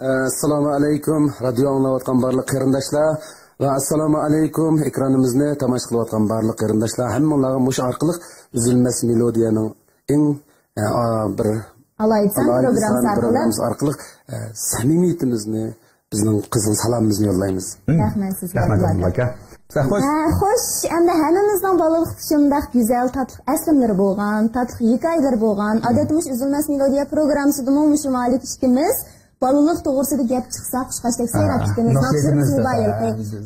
Assalomu alaykum, radio anglayotgan barliq qarindoshlar va assalomu alaykum ekranimizni tomosha qilayotgan barliq qarindoshlar. Hammalarga mush orqali uzilmas melodiyaning eng bir alaysan programmasi orqali samimiyatimizni, bizning qizil salomimizni yo'llaymiz. Rahmat sizga. Rahmat aka. Xo'sh, endi hammamizning balaliq shunday go'zal tatlı aslimlari bo'lgan, tatlı hikoyalar bo'lgan, odatimiz uzilmas melodiya programmasida mush malik ishimiz. Balılık doğrusunda gap çıksa kuşkaçlık seyrettikimiz nasıl tuğbayır.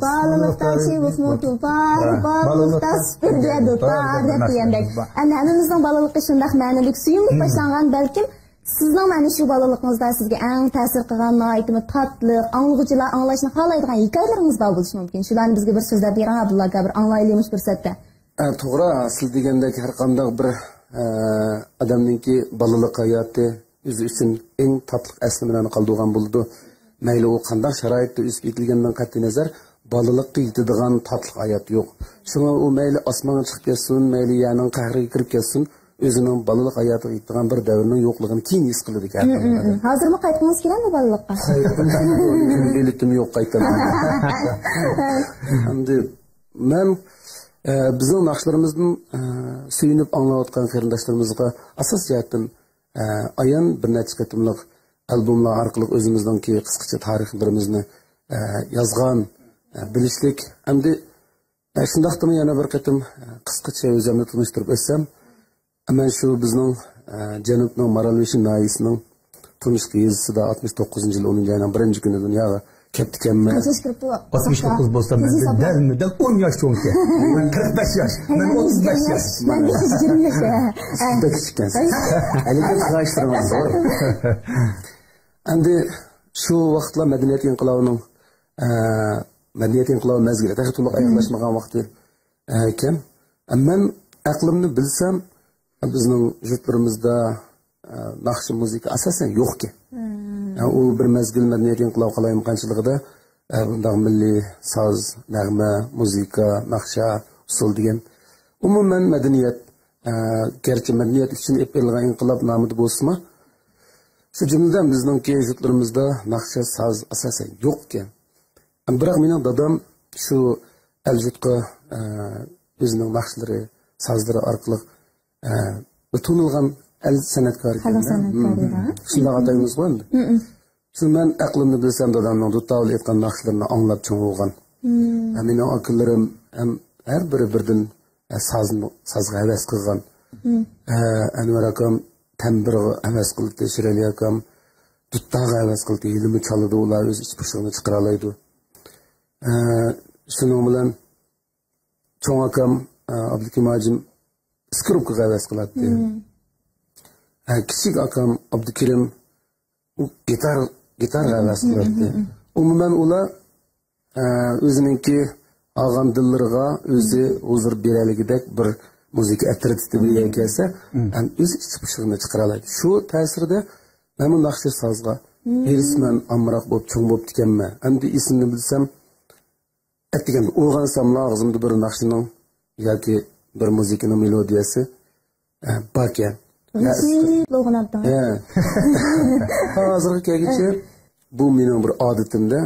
Balılıktan şey vufmu tulpar, balılıktan süpürge dupar dep diyendek. Yani hemimizden balılık işindak mənilik suyumluk başlanğan belkim sizden məni şu balılıkınızda sizge en təsir qılan naitimi tatlı, anlıqıcılar anlayışını qalaydıgan hikayeleriniz var buluşu mümkün. Şularını bizge bir sözler deyirən Abdullah bir anlayılıymış bir sette. To'g'ri, siz degandek har qanday bir odamninki balılık hayatı o'zi uchun eng tatlı aslimlarni qoldirgan bo'ldi. Mayli u qanday sharoitda o'sib yetilgandan qat'iy nazar bolalikqa yetadigan tatlı hayot yo'q. Shunga u mayli osmonga chiqib ketsin, mayli yerning qahriga kirib ketsin, o'zining balalik hayotiga yetadigan bir davrning yo'qligini keyin his qiladi ekan. Hozirmi qaytdingiz keladimi bolalikqa? Biletim yo'q qaytaman. Endi men bizning naqshlarimizdan suyunib anglayotgan qarindoshlarimizga asos jihatdan ayan bir necha qatimliq albomlar orqali o'zimizningki qisqacha tarixlarimizni yozgan bilishlik hamda shundaqdimi yana bir qatim qisqacha o'zimni tunishtirib o'tsam, men shu bizning janubning Maralveshi noyisining tunishki yezisida 69-yil 10-oyning 1-kuni dunyoga ketdikanman. 69 bo'lsa menda darmida 10 yosh cho'nki. 45 yosh. Men 35 yosh. Men 20 yosh. Endi shu vaqtlar madaniyat inqilobining mezgilida to'liq aniqlashmagan vaqti ekan. Men aqlimni bilsam, bizning yurtlarimizda naqsh muzika asosan yo'q ekan. U bir mezgil madaniyat inqilobi qalayimqanchiligida bunday milliy soz, nag'ma, muzika, naqsha, usul degan umuman madaniyat, garchi madaniyat uchun epilgan inqilob nomida bo'lsa-mu, shu jumladan bizningki yurtlarimizda naqsha, soz asosan yo'q ekan. Biroq mening dadam shu al-yurtga o'zining naqshlari, sozlari orqali tunilgan el sanatkor. Shunday ataymiz endi. Shu men aqlimni bilsam dadamning dutovli aytgan naqshlarini anglab cho'ng'ilgan. Mening akallarim ham har biri birdan sazga havas qilgan. Anvar akam tambirga havas qildi, Shirali akam duttaga havas qildi, ilmi chaladi, ular o'z ichpishig'ini chiqara oladi. Shuning bilan cho'ng akam Abdukimajim skripkaga havas qiladi. Kichik akam Abdukirim gitar havas qiladi. Umuman ular o'zininki olgan dillariga o'zi huzur beraligidek bir muzika attributiga ega kelsa, o'z ichpishig'ini chiqara oladi. Shu ta'sirida men bu naqsh sozga erisman amroq bo'lib cho'ng bo'lib ekanman. Endi esimni bilsam, aytgan o'rgansam og'zimda bir naqshning yoki bir muzikaning melodiyasi bor ekan. Hozirga kelguncha bu mening bir odatimda.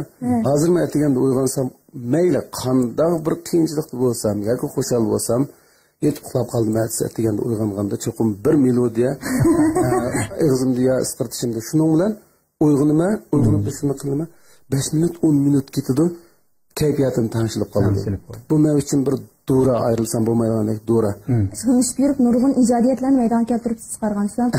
Hozir men aytganda uyg'onsam, mayli qanday bir qiyinchilikda bo'lsam yoki xushal bo'lsam, yetib uxlab qoldim aytganda uyg'onganda cho'qim bir melodiya og'zimda ya isqirtishimda shuning bilan uyg'onib shuni qilaman. 5 minut 10 minut ketadi, kayfiyatim tanishilib qoladi. Bu men uchun bir dura ayrılsam bo'lmaydigan dura. So'nishib yurib nurg'un ijodiyatlarni maydonga keltirib chiqargan sizlar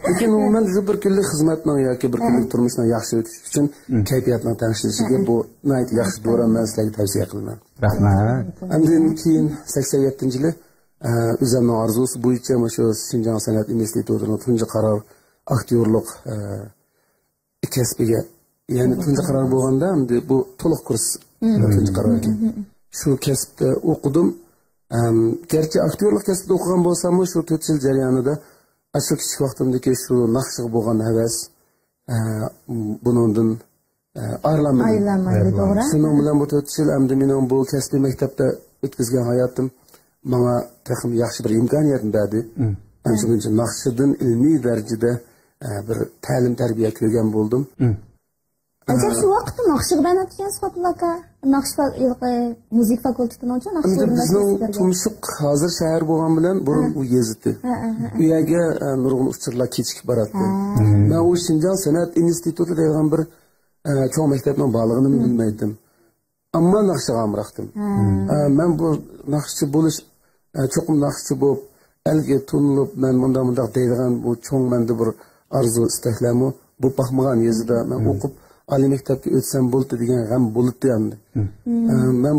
lekin umuman shu bir kunlik xizmatning yoki bir kunlik turmushning yaxshi o'tishi uchun kayfiyatning tanishilishiga bu nihoyat yaxshi dura, men sizlarga tavsiya qilaman. Rahmat. Endi keyin 87-yili o'zimning orzusi bo'yicha shu Xinjiang san'at institutining tunji qaror aktyorlik kasbiga, ya'ni tunji qaror bo'lganda endi bu to'liq kurs tunji qaror ekan. Shu kasbda o'qidim. Gerçi aktyorlik kasbida o'qigan bo'lsam, shu 4 yil jarayonida shu kichik vaqtimdagi shu naqshga bo'lgan havas bundan aylanmaydi, to'g'ri. Shuning bilan bu 4 yil endi mening bu kasbiy maktabda o'tkazgan hayotim menga texnik yaxshi bir imkoniyat berdi. Shuning uchun naqshdan ilmiy darajada bir ta'lim tarbiya ko'rgan bo'ldim. Acaba şu vaqtda Naqshga ben atgan Abdullaka Naqsh müzik fakültetini ochib Bizning tumshuq hozir shahar bo'lgan bilan burun u yezdi. U yerga nurg'un uchurlar kechikib boradi. Men u Shinjon san'at instituti degan bir cho'ng maktabning borlig'ini bilmaydim. Ammo Naqshga amraqdim. Men bu naqshchi bo'lish cho'qim naqshchi bo'lib elga tunilib men bunda deydigan bu cho'ng menda bir arzu istaklarmi bu baxmagan yezida men o'qib Ali maktabga o'tsam bo'ldi degan g'am bo'ldi endi. Men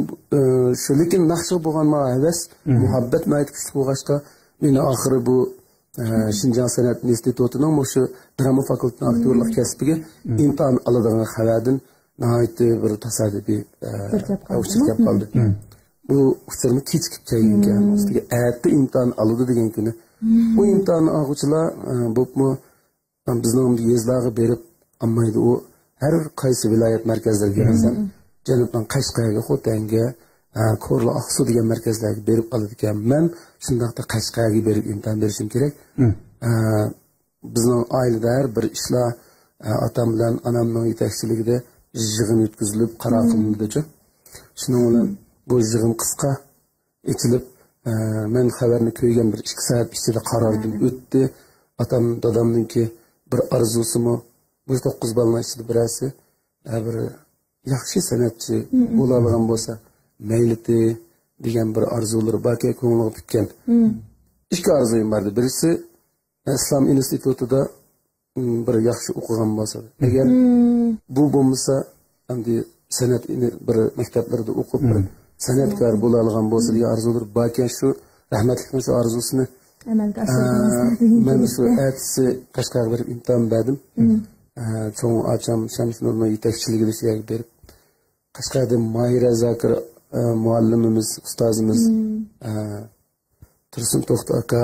shu lekin naqshga bo'lgan havas, muhabbat nayt kuchli bo'lg'achqa meni oxiri bu Shinjon san'at institutining shu drama fakultetining aktyorlik kasbiga imtihon oladigan xabardan nayt bir tasodifiy uchib qoldi. Bu uchirni kechikib kelgan. Ustiga erta imtihon oladi degan kuni. Bu imtihon oluvchilar bo'pmi bizning yezlarga berib ammaydi u her qaysi viloyat markazlariga kelsam, Janubdan Qashqarga, Xotanga, Korla, Aqsu degan markazlarga berib oladi ekan. Men shundaqda Qashqarga berib imtihon berishim kerak. Bizning oilada har bir ishlar otam bilan onamning yetakchiligida yig'in o'tkazilib qaror qilindi. Shuning bilan bu yig'in qisqa ichilib, men xabarni ko'rgan bir 2 soat ichida qarordan o'tdi. Otam dadamninki bir arzusimi bu 9 balning ichida birasi bir yaxshi san'atchi bo'la olgan bo'lsa mayliti degan bir orzulari balki ko'nglimga tutgan. 2 orzuyim bor. Birisi Islom institutida bir yaxshi o'qigan bo'lsa, agar bu bo'lmasa endi san'at bir maktablarda o'qib bir san'atkor bo'la olgan bo'lsa degan orzular balki shu rahmatlikning shu orzusini amalga oshirdim. Men shu ertasi Qashqarga berib imtihon berdim. Çoğun açam Şamsun'un yetekçiliğini siyaga berip Qashqarda Mahira Zakir muallimimiz, ustozimiz Tursun To'xta aka,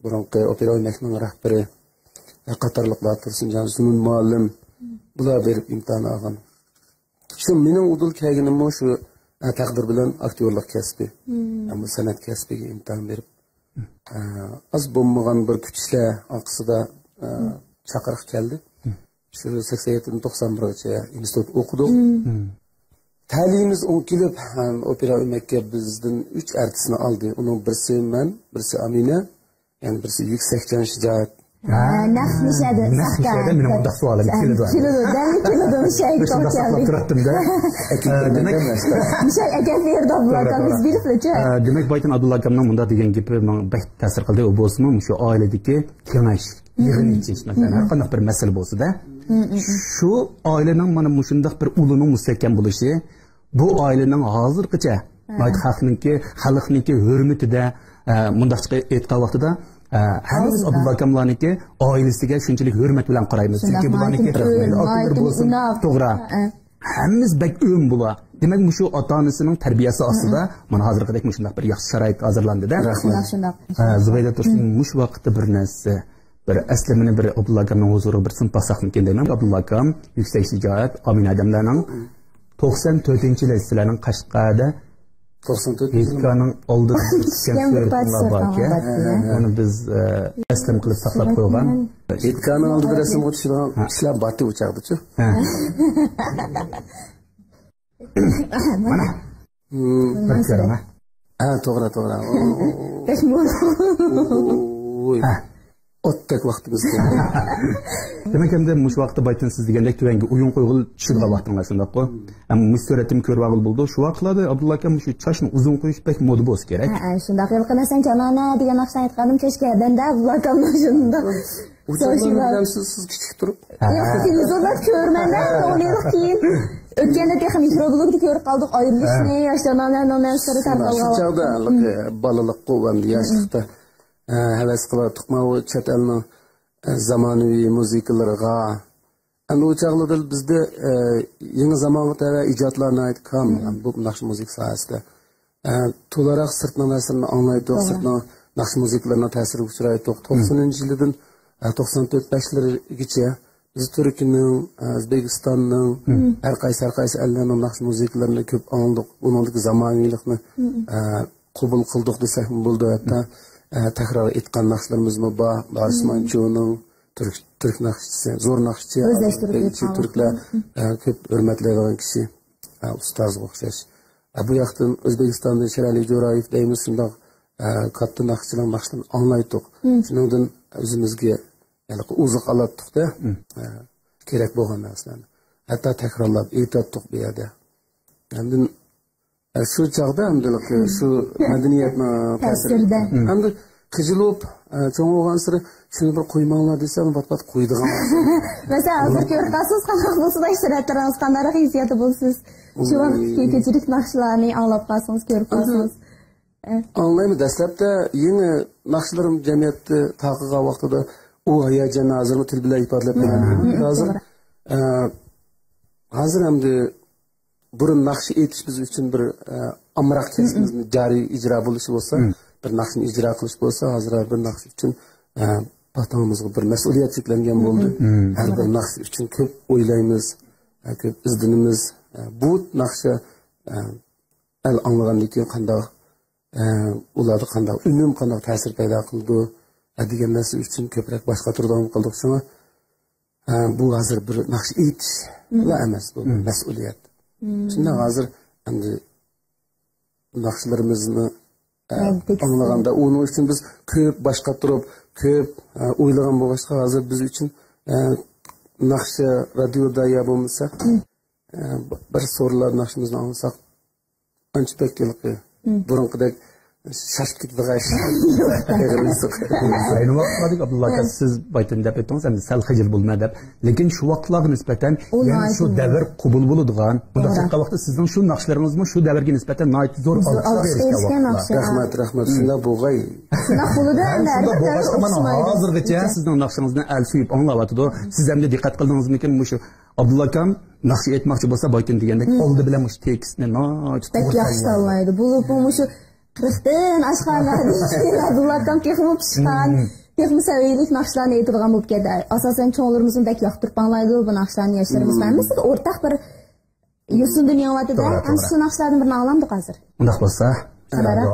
burunqi opera o'ynashning rahbari qatorliqlar Tursunjon Sunun muallim bular berib imtihon olgan. Shu mening udul kelganim shu taqdir bilan aktyorlik kasbi, bu san'at kasbiga imtihon berib az bo'lmagan bir kuchlar oqisida chaqiriq keldi. Şu 87-91'ce institut okuduğum. Talimiz on kilip opera Mekke bizden 3 artistini aldı. Onun birisi men, birisi Amine, yani birisi Yüksekcan Şicaat. Nafnişadı. Nafnişadı benim burada sualım. Kilodan şahit çok geldi. Demek ekan verdi Abdullakamiz bilibdi. Demek Baytan Abdullakamning bunda degan gapi menga bak ta'sir qildi. U bo'lsa shu oiladagi kengash, yig'in ichish, masalan, har qanday bir masala bo'lsa-da, shu oilaning mana shunday bir uluning mustahkam bo'lishi, bu oilaning hozirgacha xalqniki hurmatida mundaqcha aytgan vaqtida Hamiz Abdullakamlarniki oilasiga shunchalik hurmat bilan qaraymiz. Chunki bularniki to'g'ri. Hamiz bak o'm bo'la. Demak, shu ota-onasining tarbiyasi ostida mana hozirgidek shunday bir yaxshi sharoit hozirlandi-da. Shunday. Zubayda Tursun mush vaqtda bir narsa bir aslimini bir Abdullakamning huzuriga bir sinf basaqmikin deyman. Abdullakam yuksak shijoat, amin odamlarning 94-yil sizlarning Qashqarda 94 Yetkaning oldida suratlar bor ekan. Uni biz aslim qilib saqlab qo'ygan. Yetkaning oldida rasm o'tishgan ishlar botib o'chaqdi-chi. Mana. To'g'ri. To'g'ri. Ottak vaqtimiz keldi. Demak, endi mush vaqtda baytan siz degandek tuvanga o'yin qo'yg'il tushirgan vaqtinglar shundaq-ku. Ammo suratim ko'rvag'il bo'ldi. Shu vaqtlarda Abdulla akam shu chashni uzun qo'yish pek moda bo'lsa kerak. Shundaq qilmasan jamana degan naqshni aytganim kechgadan-da Abdulla akam shunda. O'shandan siz kichik turib. Televizorda ko'rmanda o'ylaylik keyin o'tganda texnik mikroblogda ko'rib qoldik ayrilishni, yoshlarning siri tarqalgan. Shu chog'da balaliq qo'ygan yoshlikda havas qilib o chet elning zamonaviy musiqalariga ana o chog'larda bizda yangi zamonga tava ijodlarni aytgan bu naqsh musiqa sohasida to'laroq sirtning narsini anglaydiq, sirtning naqsh musiqalarining ta'siriga uchraydiq. 90-yildan 94-5-largacha biz Turkiyaning, O'zbekistonning har qaysi ellarning naqsh musiqalarini ko'p angladik. Buningdagi zamoniylikni qabul qildik desak bo'ldi. Hatta takror aytgan naqshlarimiz bor. Osmoncho'ning, Türk nakşçısı, zor nakşçı, Türkler köp hürmetlaydigan kişi, ustaz o'xshash. Bu yoqdan O'zbekistonda Sherali Jo'rayev deymiz, shundoq katta nakşçılarni anglaydik. Shundan o'zimizga uzuq olatdik-da, kerak bo'lgan narsalarni. Hatto takrorlab aytdik bu yerda. Endi shu chog'da shu madaniyatni ta'sirida endi qijilib cho'ng'igan siri shuni bir qo'ymanglar desam bat qo'ydigan. Masalan, hozir ko'rasiz, qanaqa bo'lsa ishlatsangiz, qanaqa hissiyati bo'lsiz. Shu vaqtda kechirik naqshlarni anglab qolsangiz, ko'rib qolsangiz. Anlaymi, dastlabda yangi naqshlarım jamiyatda taqiqqa vaqtida u hayajonni hozirmi til bilan ifodalab beradi. Hozir hamda burun naqsh etish biz uchun bir amroq kasbimizni joriy ijro bo'lishi bo'lsa, bir naqshni ijro qilish bo'lsa, hozir bir naqsh uchun patamizga bir mas'uliyat yuklangan bo'ldi. Har bir naqsh uchun ko'p o'ylaymiz, ko'p izlanamiz. Bu naqshga anglagandan keyin qanday ularda qanday unum, qanday ta'sir paydo qildi degan narsa uchun ko'proq boshqa turdan qildik. Shunga bu hozir bir naqsh etish va emas, bu mas'uliyat. Shunda hozir endi naqshlarimizni anglaganda uning uchun biz ko'p boshqa turib, ko'p o'ylagan bo'lg'achqa hozir biz uchun naqsh radioda ya bo'lmasa bir so'rlar naqshimizni anglasak ancha bekilqi burunqidek shashib ketadigan ayni vaqtda Abdullah aka siz baytan deb aytdingiz, endi sal xijil bo'lma deb, lekin shu vaqtlarga nisbatan yana shu davr qabul bo'ladigan, bunda chiqqan vaqtda sizning shu naqshlaringizmi shu davrga nisbatan nihoyat zo'r rahmat shunda bo'lg'ay. Hozirgacha sizning naqshingizni alfiyib anglayotdi. Siz ham diqqat qildingizmi shu Abdullah akam naqsh aytmoqchi bo'lsa baytan degandek oldi bilan shu tekstni nihoyat yaxshi tanlaydi. Bu shu Qirqdan ashxonlarni Abdullahdan texmi pishgan, texmi saviylik naqshlarni aytadigan bo'lib ketdi. Asosan cho'nglarimizni bak yoqtirib anglaydi bu naqshlarni yoshlarimiz. Hammasida o'rtaq bir yo'sin dunyovatida ham shu naqshlarni bir anglamdik hozir. Undaq bo'lsa,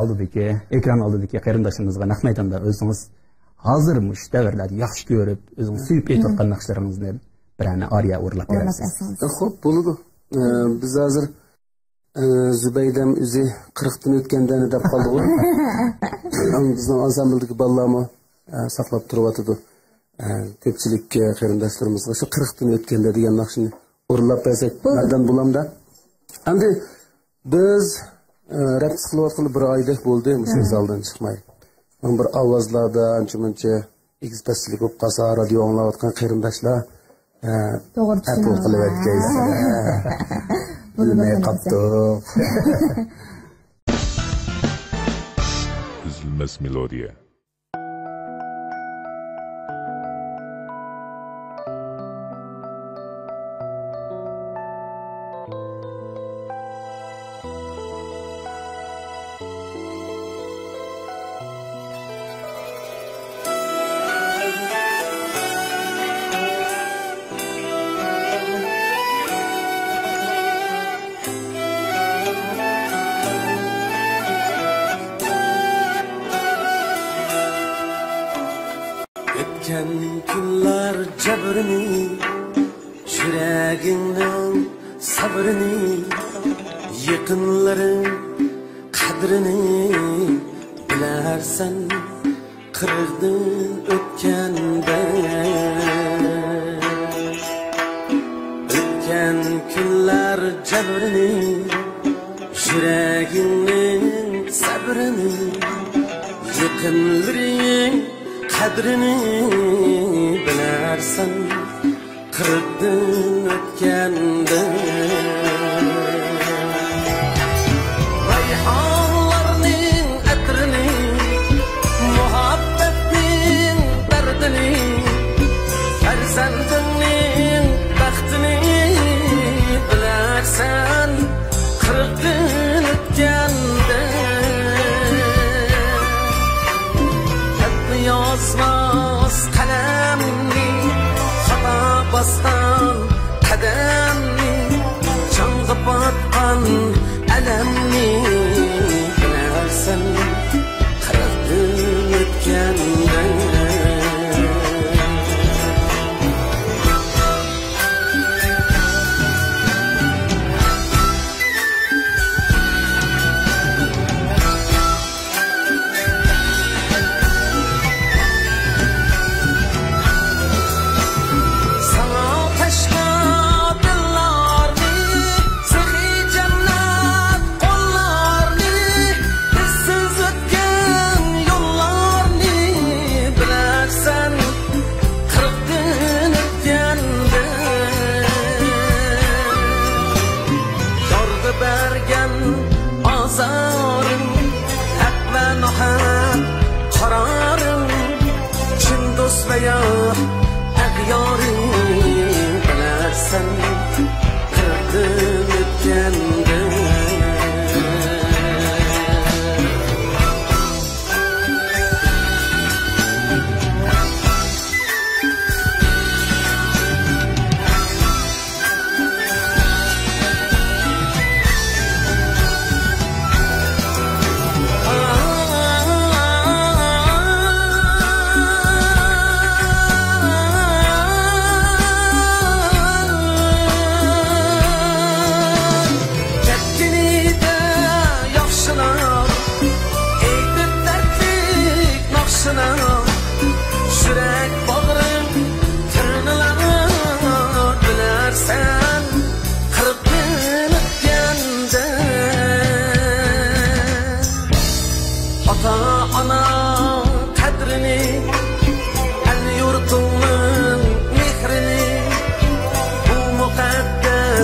oldidagi, ekran oldidagi qarindoshimizga naq maydonda o'zingiz hozir mush davrlarda yaxshi ko'rib, o'zingiz suyib aytayotgan naqshlaringizni bir ana ariya o'rlab berasiz. Xo'p, bo'ladi. Biz hozir Zübeydem üzü 40'dan ötkendan deb qoldi. Bizning ansambldagi bolalarni saqlab turyapti. Ko'pchilikka qarindoshlarimizga shu 40'dan o'tganda degan naqshni o'rlab bersak, naridan bo'lamda. Endi biz rap qilayotgan bir oydek bo'ldi, shu zaldan chiqmay. Bir ovozlarda ancha-muncha ekspresslik bo'lib qolsa, radio anglayotgan qarindoshlar to'g'ri qilyapti. Bilmay qaptiq. Üzülmez melodiya. Ötken günler cebrini, yüreğinin sabrını, yakınların kadrini bilersen kırıldın ötkende. Ötken günler cebrini, yüreğinin sabrını, yakınların kadrini bilersen kırıldın ötkende. Rayhanlarının etrini, muhabbetin derdini, ferzendinin baktini bilersen kırıldın ötkende. Yazmaz kalemni, hata bastan kademni, canlı batkan elemni bilersen kırıldın ötkende.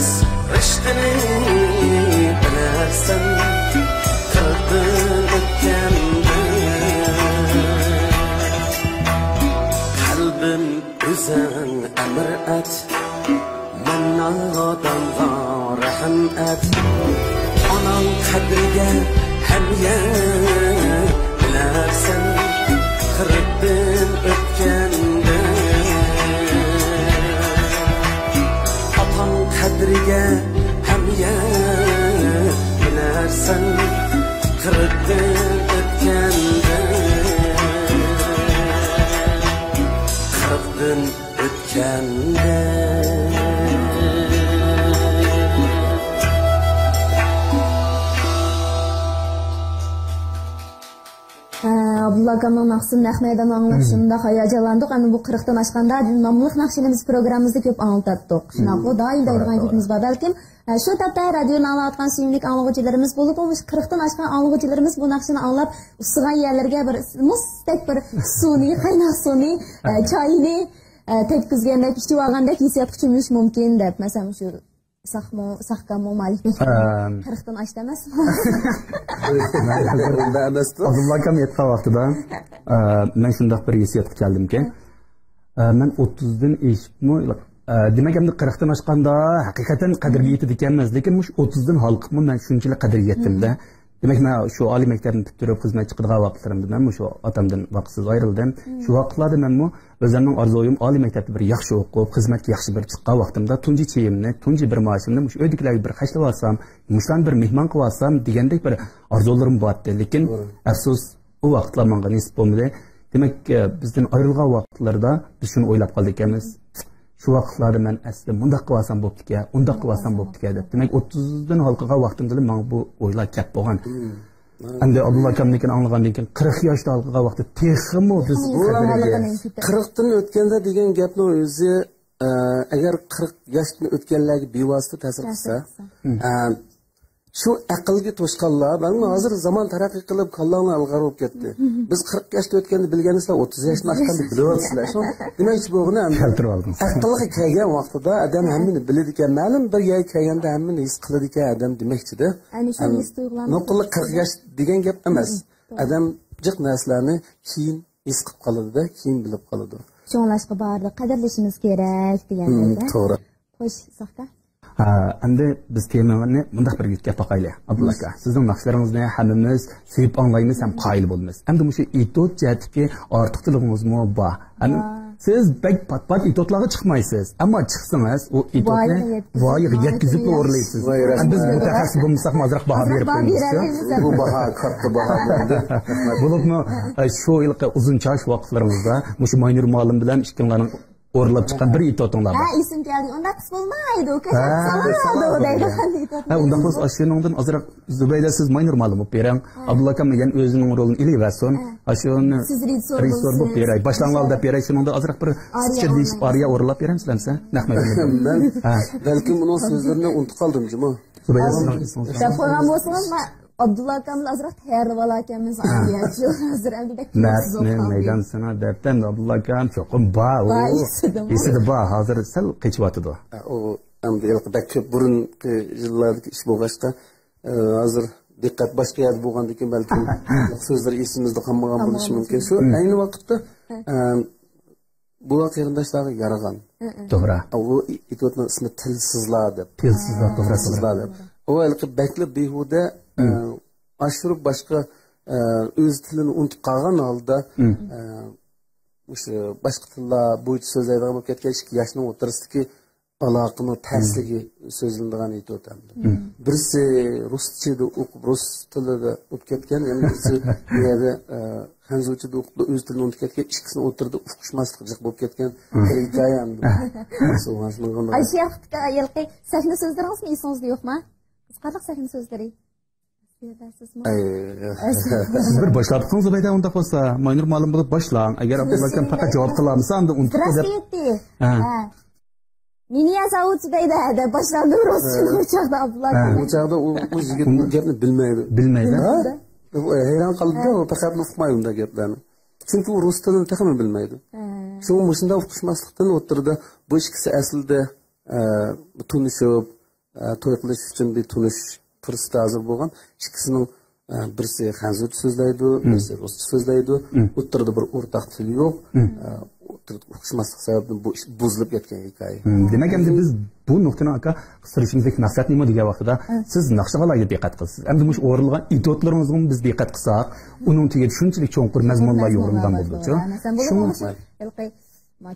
emas rishtini bilarsan qirqdan o'tganda qalbim o'zing amr at mannan odamga rahm at onang qadriga hamya bilarsan qirqdan o'tganda qadriga hamya bilarsan qirqdan o'tganda qirqdan o'tganda Abdullah akamın Naqsın Ahmed'den anlaşımda hayacanlandık. Hani bu 40'tan aşkanda namlıq Naqşinimiz programımızda köp anlattık. Şuna bu daim dayırgan gitimiz var. Belkim şu tapda radyonu anlatkan suyumlik anlıqıcılarımız bulup olmuş. 40'tan aşkan anlıqıcılarımız bu Naqşini anlap ısıgan yerlerge bir mustek bir suni, kaynak suni, çayını tetkizgendek, pişti vağandek hissiyat küçülmüş mümkün dep. Mesela şu Sahkamı Malik Bey. 40'tan aşk demez mi? Abdullah akam yetken vaqtida men shundoq bir hissiyatga keldimki, men 30dan eshibmi, demak endi 40dan oshganda haqiqatan qadrga yetib ekanmiz, lekin mush 30dan halqibmi men shunchalik qadrga yetdimda. Demak men shu oliy maktabni bitirib xizmat qilgan vaqtlarimda men shu otamdan vaqtsiz ayrildim. Shu vaqtlarda men o'zimning orzuyim oliy maktabda bir yaxshi o'qib, xizmatga yaxshi bir chiqqan vaqtimda tunji cheyimni, tunji bir maoshimni mush uydagilarga bir xashlab olsam, mushlan bir mehmon qilib olsam degandek bir orzularim bor edi. Lekin afsus u vaqtlar menga nasib bo'lmadi. Demak bizdan ayrilgan vaqtlarda biz shuni o'ylab qoldik ekanmiz. Şu vaqtlarda men asli mundaq qilsam bo'pti-ku, undaq qilsam bo'pti-ku deb. Demak 30dan halqaga vaqtimda men bu o'ylar kep bo'lgan. Endi Abdullah akamnikin anglagandan keyin 40 yoshda halqaga vaqti texmi biz 40dan o'tganda degan gapni o'zi agar 40 yoshni o'tganlarga bevosita ta'sir qilsa, şu aqlga to'shqanlar, mana hozir zamon taraqqiy qilib kallangni ilg'or bo'lib ketdi. Biz 40 yoshda o'tganda bilganingizlar 30 yoshni oshganda bilyapsizlar. Shu demakchi bo'g'ini keltirib oldim. Aqlga kelgan vaqtida odam hammani biladi ekan, ma'lum bir yo'l kelganda hammani his qiladi ekan odam demakchi-da. Ani shu his tuyg'ularni nuqli 40 yosh degan gap emas. Odam jiq narsalarni keyin his qilib qoladi-da, keyin bilib qoladi. Sho'nlashqa bordi, qadrlashimiz kerak deganda. To'g'ri. Xo'sh, Sahka. Endi biz temani bundaq bir gap boqaylik. Abdullah aka, sizning naqshlaringizni hammamiz sevib anglaymiz ham qoyil bo'lamiz. Endi bu etot jihatdagi ortiqchiligingizmi bor. Siz bek pat-pat etotlarga chiqmaysiz, ammo chiqsangiz u etotni voyaga yetkazib o'rlaysiz. Biz mutaxassis bo'lmasak hozirroq baho berib qo'yamiz. Bu baho katta baho. Bo'libmi shu yilqi uzun chash vaqtlaringizda mushu Maynur muallim bilan ikkinlarning o'rlab chiqqan bir etotinglar bor. Ha, esim keldi. Unda qis bo'lmaydi, uka. Ha, unda biz ashuningdan azroq Zubayda siz Maynur muallim bo'lib berang. Abdullah akam yana o'zining rolini ilaversin. Ashuni siz rejissor bo'lib beray. Boshlangan deb beray. Shuningda azroq bir chidish bariya o'rlab beramsizlar, nahmayman. Balkim uning so'zlarini unutib qoldim, jimo. Zubayda deb qo'ygan bo'lsangiz, Abdullah akamni azroq tayyorlab olakaamiz. Hozir endi meydan sana debden Abdullah akam cho'qim bor. Esida bor, hozir sal qechyotidi. O endi yilqida ko'p burungi yillardagi ish bo'lg'achqa hozir diqqat boshqa yerda bo'lgandan keyin balkim so'zlar esimizda qolmagan bo'lishi mumkin. Shu ayni vaqtda bu qarindoshlarga yaragan. To'g'ri. U etotning ismi tilsizlar deb. Tilsizlar deb. O yilqi bakli behuda ashurib boshqa o'z tilini unutib qolgan holda o'sha boshqa tillar bo'yicha so'zlaydigan bo'lib ketgan 2 yoshning o'rtasidagi aloqani tarsligi so'zlanadigan aytyapti. Birisi ruschada o'qib rus tilida o'qib ketgan, endi birisi bu yerda hanzuchada o'qib o'z tilini unutib ketgan, ikkisini o'tirdi uqishmaslik bo'lib ketgan hikoya endi. Ayshayxga yilqi sahna so'zlaringizni esingizda yo'qmi? Qanaqa sahna so'zlari? Siz bir boshlab qo'ying Zubayda, unda bo'lsa Maynur muallim bo'lib boshlang. Agar Abdullah akam faqat javob qilamsa, unda unutib qo'yib. Меня зовут Zubayda deb boshlandi ruscha o'chaqda Abdullah akam. O'chaqda u yigit bu gapni bilmaydi. Hayron qoldi, u faqat uqmaydi unda gaplarni. Chunki u rus tilini taxmin bilmaydi. Shu mushunda uqishmaslikdan o'tirdi. Bu ikkisi aslida tunishib to'y qilish uchun bir tunish fursati hozir bo'lgan. Ikkisining birisi xanzurcha so'zlaydi, birisi ruscha so'zlaydi. O'ttirda bir o'rtaq til yo'q. O'xshamaslik sababli bu ish buzilib ketgan hikoya. Demak, endi biz bu nuqtani aka qistirishimizga maqsad nima degan vaqtida siz naqshg'alarga diqqat qilasiz. Endi mush o'rilgan idotlaringizga biz diqqat qilsak, uning tagi shunchalik cho'nqur mazmunlar yo'ringan bo'ldi-ku. Masalan,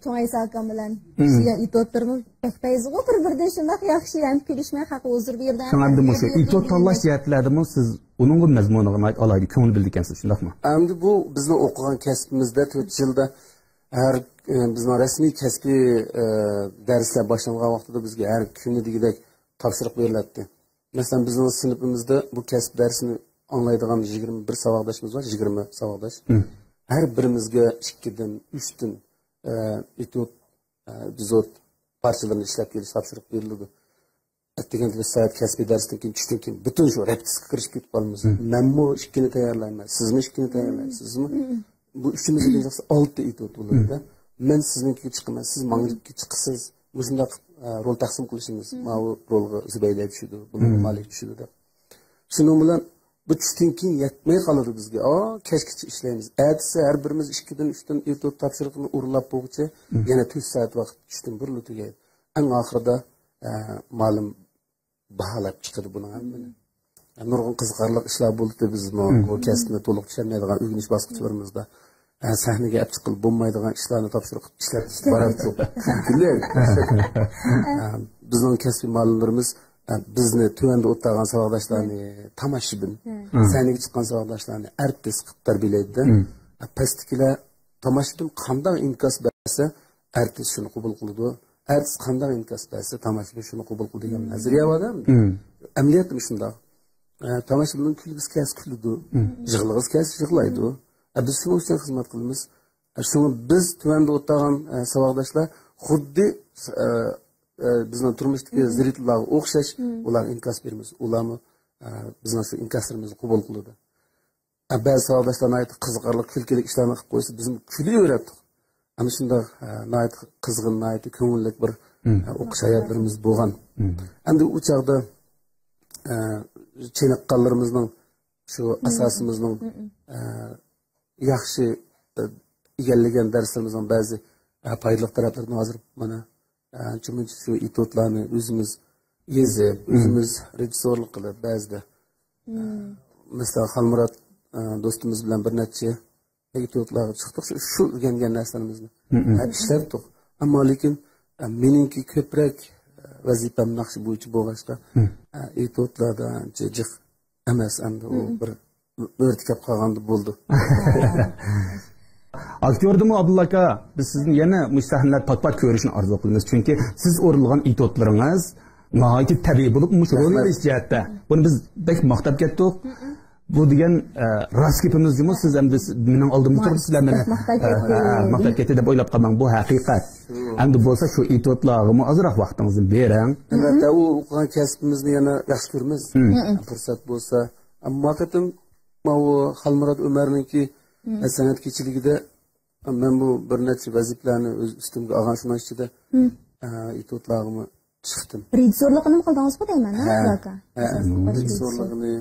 Çoğun Aysakam bilen işleyen itotlarımız pek o bir-birden şundak yaxşı yani kelişmeye hakkı huzur bir yerden. Şunlarda mı şu itot tanlaş cihetlerdi mi siz onun mezmununa ait alaydı, köngül bildikensiz şundak mı? Endi bu bizning o'qigan kasbimizda 4 yilda har bizning rasmiy kasbiy darslar boshlangan vaqtida bizga har kuni degidek topshiriq beriladi. Masalan, bizning sinfimizda bu kasb darsini anglaydigan 21 savodashimiz bor, 20 savodash. Har birimizga 2 dan 3 dan itot bizot parçalarını ishlab kelish topshiriq berildi. Atdigan soat kasbiy darsdan keyin tushdan keyin butun shu repetitsiyaga kirishib ketib qolamiz. Menmi ishkini tayyorlayman, sizmi ishkini tayyorlaysizmi? Bu ishimiz degan 6 itot bo'ladi. Men siznikiga chiqaman, siz menga chiqasiz. Shunday rol taqsim qilishimiz, mana bu rolga Zubayla tushdi, buni Malik tushdi deb. Shuning bilan bu tushdan keyin yetmay qoladi bizga. Kechgacha ishlaymiz. Ertasi har birimiz 2 dan 3 dan itot topshiriqni o'rlab bo'lguncha yana 4 soat vaqt tushdan bir tugaydi. Eng oxirida ma'lum baholab chiqadi buni hammani. Nurg'un qiziqarli ishlar bo'ldi biz bu kasbni to'liq tushunmaydigan o'rganish bosqichlarimizda sahnaga olib chiqilib bo'lmaydigan ishlarni topshiriq ishlab boradi. Bizning kasbiy ma'lumotlarimiz bizni tuvanda o'tgan savodashlarni tomoshabin, sahnaga chiqqan savodashlarni artist qilib tarbiyalaydi. Pastkilar tomoshabin qanday inkas bersa, artist shuni qabul qiladi. Artist qanday inkas bersa, tomoshabin shuni qabul qiladi degan nazariya bor-da. Amaliyatim shunda. Tomoshabinning kulgisi kelsa kuladi, yig'lig'isi kelsa yig'laydi. Biz shuning uchun xizmat qilamiz. Shuni biz tuvanda o'tgan savodashlar xuddi bizning turmushdagi ziritlarga o'xshash ular inkas beramiz. Ularni bizning shu inkaslarimizni qabul qiladi. Ba'zi savodashlarni aytib qiziqarli kulkili ishlarni qilib qo'ysa, biz kulayveradi. Ana shunday qizg'in, ko'ngilli bir o'qish hayotlarimiz bo'lgan. Endi u chaqda chiniqqanlarimizning shu asosimizning yaxshi egallagan darslarimizning ba'zi foydali taraflarini hozir mana chunki shu itotlarni o'zimiz yezib, o'zimiz rejissyorlik qilib ba'zida masalan Xalmurod do'stimiz bilan bir necha itotlarga chiqdik, shu o'rgangan narsalarimizni ishlardik. Ammo lekin meningki ko'proq vazifam naqsh bo'yicha bo'lg'achqa itotlardan jiq emas, endi u bir o'rtikab qolganda bo'ldi. Aktyordimu Abdulla aka, biz sizni yana sahnalar pat-pat ko'rishni orzu qilamiz. Chunki siz o'rilgan itotlaringiz nihoyatda tabiiy bo'lib, rol verish jihatda. Buni biz bek maqtab ketdik. Bu degan rost gapimizmi? Siz endi mening oldimda turib sizlar meni maqtab ketdi deb o'ylab qolmang. Bu haqiqat. Endi bo'lsa shu itotlarga ozroq vaqtingizni bering. Albatta, u o'qigan kasbimizni yana yaxshi ko'ramiz. Fursat bo'lsa, ammo haqiqatan bu Xalmurod Umarningki san'at kechiligida men bu bir necha vazifalarni o'z ustimga olgan shundan ichida itotlarni chiqdim. Rejissyorligini qildingizmi deyman, aka? Rejissyorligini,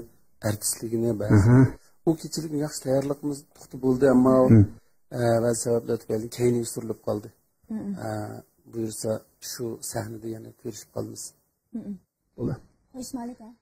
artistligini ba'zi. U kechilik yaxshi tayyorligimiz to'xtab bo'ldi, ammo ba'zi sabablar tufayli keyin surilib qoldi. Buyursa shu sahnada yana ko'rishib qolamiz. Bo'ldi. Xo'sh, Malik aka.